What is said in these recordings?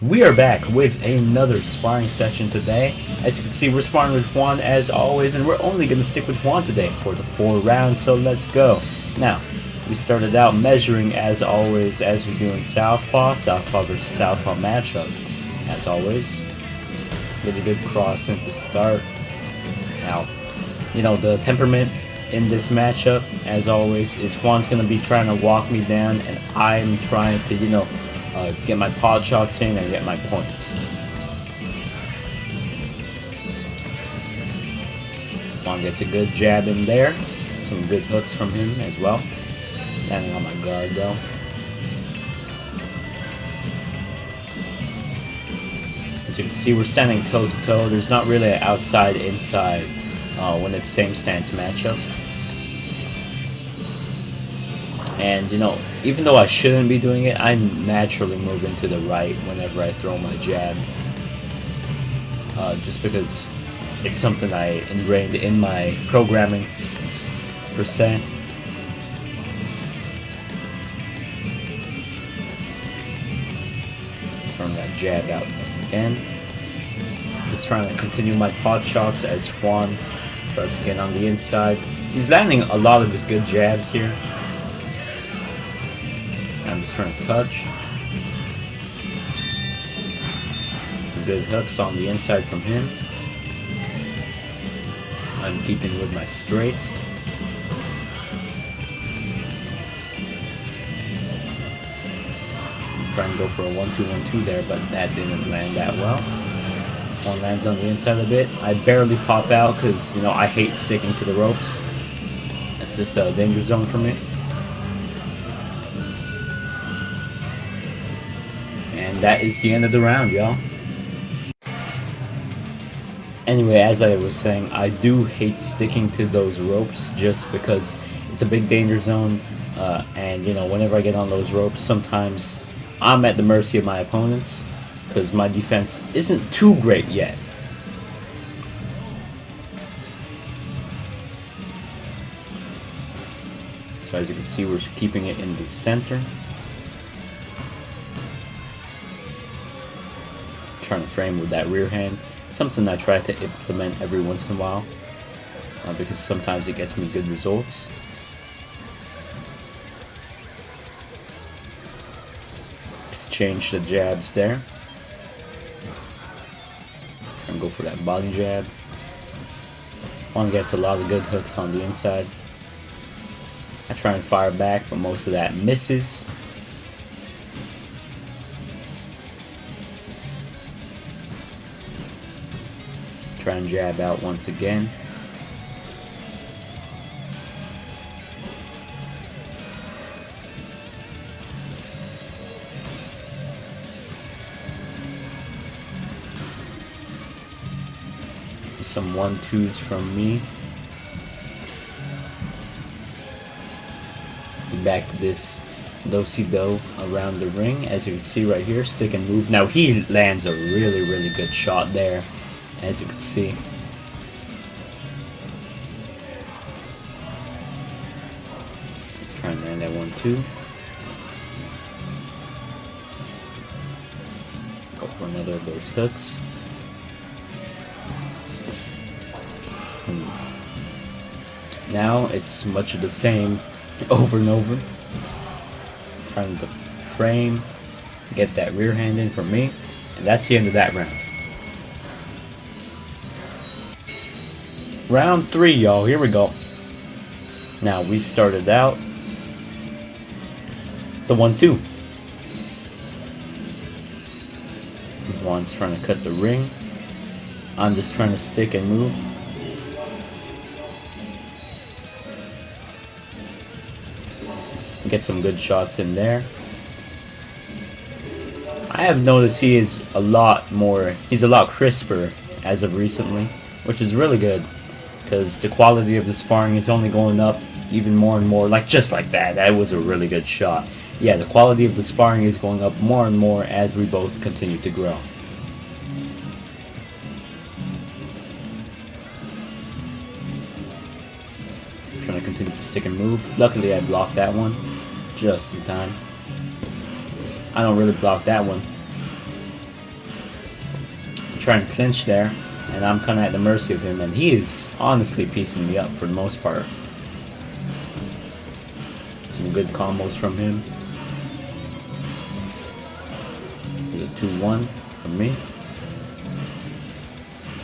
We are back with another sparring session today. As you can see, we're sparring with Juan as always, and we're only going to stick with Juan today for the 4 rounds, so let's go. Now, we started out measuring as always as we do in Southpaw versus Southpaw matchup. As always, really good crossing to start. Now, the temperament in this matchup, as always, is Juan's going to be trying to walk me down, and I'm trying to, get my pod shots in and get my points. Juan gets a good jab in there. Some good hooks from him as well. Landing on my guard though. As you can see, we're standing toe to toe. There's not really an outside inside when it's same stance matchups. And even though I shouldn't be doing it, I naturally move into the right whenever I throw my jab. Just because it's something I ingrained in my programming, per se. Throwing that jab out again. Just trying to continue my pod shots as Juan tries to get on the inside. He's landing a lot of his good jabs here. I'm just trying to touch. Some good hooks on the inside from him. I'm keeping with my straights. I'm trying to go for a 1-2-1-2 there, but that didn't land that well. One lands on the inside a bit. I barely pop out because, I hate sticking to the ropes. It's just a danger zone for me. And that is the end of the round, y'all. Anyway, as I was saying, I do hate sticking to those ropes just because it's a big danger zone. And, whenever I get on those ropes, sometimes I'm at the mercy of my opponents because my defense isn't too great yet. So as you can see, we're keeping it in the center. Trying to frame with that rear hand, something I try to implement every once in a while because sometimes it gets me good results. Just change the jabs there and go for that body jab. One gets a lot of good hooks on the inside. I try and fire back, but most of that misses. Try and jab out once again. Some 1-2s from me. Back to this do-si-do around the ring. As you can see right here, stick and move. Now he lands a really good shot there. As you can see, try and land that 1-2. Go for another of those hooks. Now it's much of the same over and over. Trying to frame, get that rear hand in for me, and that's the end of that round. Round 3, y'all. Here we go. Now, we started out the 1-2. Juan's trying to cut the ring. I'm just trying to stick and move. Get some good shots in there. I have noticed he's a lot crisper as of recently, which is really good. Because the quality of the sparring is only going up even more and more, just like that. That was a really good shot. Yeah, the quality of the sparring is going up more and more as we both continue to grow. Trying to continue to stick and move. Luckily I blocked that one just in time. I don't really block that one. try and clinch there, and I'm kind of at the mercy of him, and he is honestly piecing me up for the most part. Some good combos from him. Here's a 2-1 from me.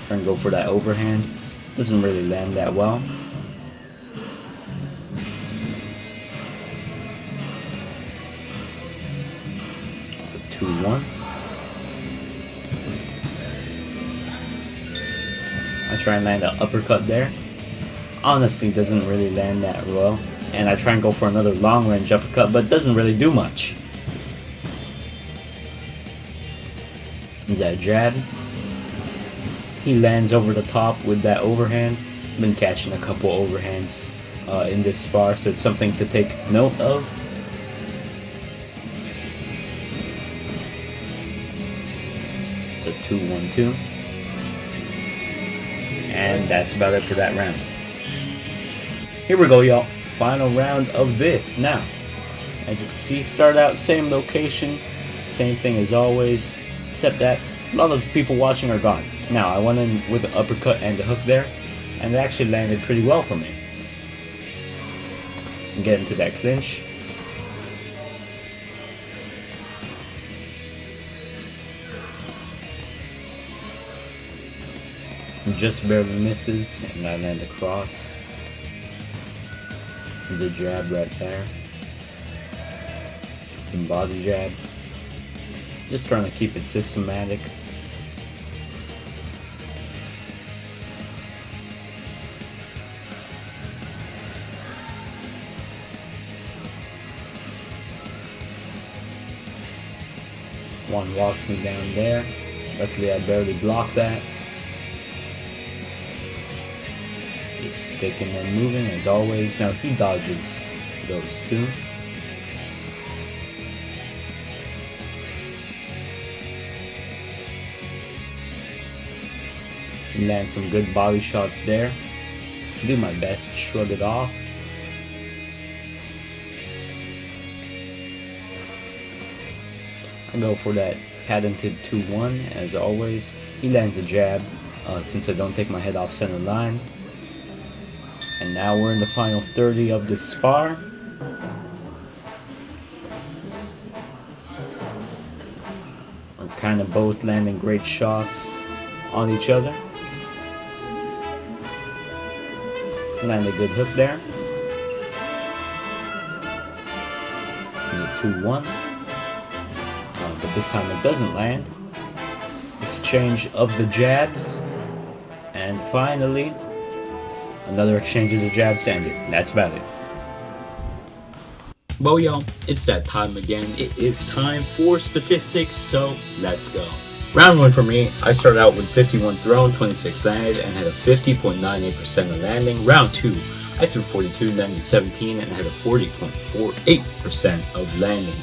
Trying to go for that overhand. Doesn't really land that well. It's a 2-1. I try and land an uppercut there. Honestly, doesn't really land that well. And I try and go for another long range uppercut, but doesn't really do much. Is that a jab? He lands over the top with that overhand. Been catching a couple overhands in this spar, so it's something to take note of. It's a 2-1-2. And that's about it for that round. Here we go, y'all. Final round of this. Now, as you can see, start out same location, same thing as always, except that a lot of the people watching are gone. Now, I went in with an uppercut and the hook there, and it actually landed pretty well for me. And get into that clinch. And just barely misses, and I land across. There's a jab right there. And body jab. Just trying to keep it systematic. One walks me down there. Luckily I barely blocked that. He's sticking and moving as always. Now he dodges those two. And land some good body shots there. Do my best to shrug it off. I go for that patented 2-1 as always. He lands a jab since I don't take my head off center line. And now we're in the final 30 of this spar. We're kind of both landing great shots on each other. Land a good hook there. And a 2-1. But this time it doesn't land. Exchange of the jabs. And finally, another exchange of the jabs ended. That's about it. Well, y'all, it's that time again. It is time for statistics, so let's go. Round 1 for me, I started out with 51 thrown, 26 landed, and had a 50.98% of landing. Round 2, I threw 42, landed 17, and had a 40.48% of landing.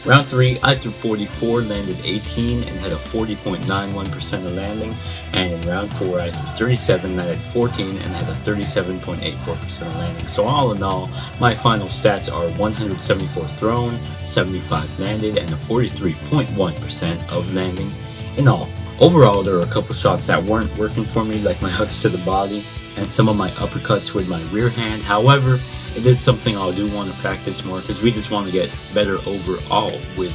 Round 3, I threw 44, landed 18, and had a 40.91% of landing. And in round 4, I threw 37, landed 14, and had a 37.84% of landing. So all in all, my final stats are 174 thrown, 75 landed, and a 43.1% of landing in all. Overall, there were a couple shots that weren't working for me, like my hooks to the body and some of my uppercuts with my rear hand. However, it is something I do want to practice more because we just want to get better overall with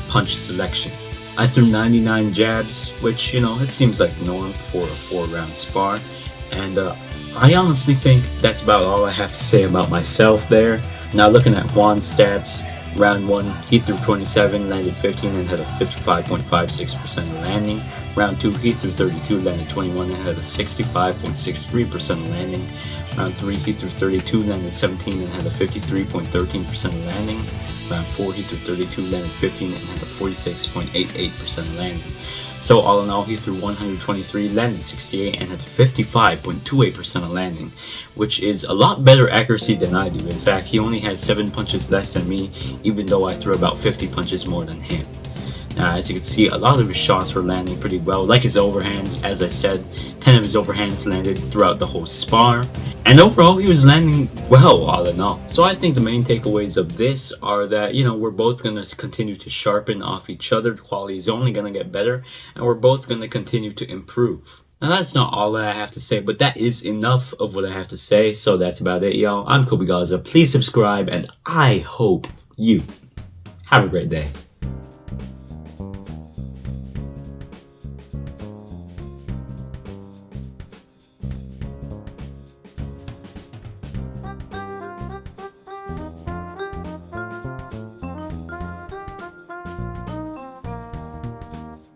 punch selection. I threw 99 jabs, which, you know, it seems like norm for a 4-round spar. And I honestly think that's about all I have to say about myself there. Now looking at Juan's stats, round 1, he threw 27, landed 15, and had a 55.56% of landing. Round 2, he threw 32, landed 21, and had a 65.63% of landing. Round 3, he threw 32, landed 17, and had a 53.13% of landing. Round 4, he threw 32, landed 15, and had a 46.88% of landing. So all in all, he threw 123, landed 68, and had 55.28% of landing, which is a lot better accuracy than I do. In fact, he only has 7 punches less than me, even though I threw about 50 punches more than him. As you can see, a lot of his shots were landing pretty well, like his overhands. As I said, 10 of his overhands landed throughout the whole spar. And overall, he was landing well, all in all. So I think the main takeaways of this are that, we're both going to continue to sharpen off each other. The quality is only going to get better, and we're both going to continue to improve. Now, that's not all that I have to say, but that is enough of what I have to say. So that's about it, y'all. I'm Kobe Gaza. Please subscribe, and I hope you have a great day.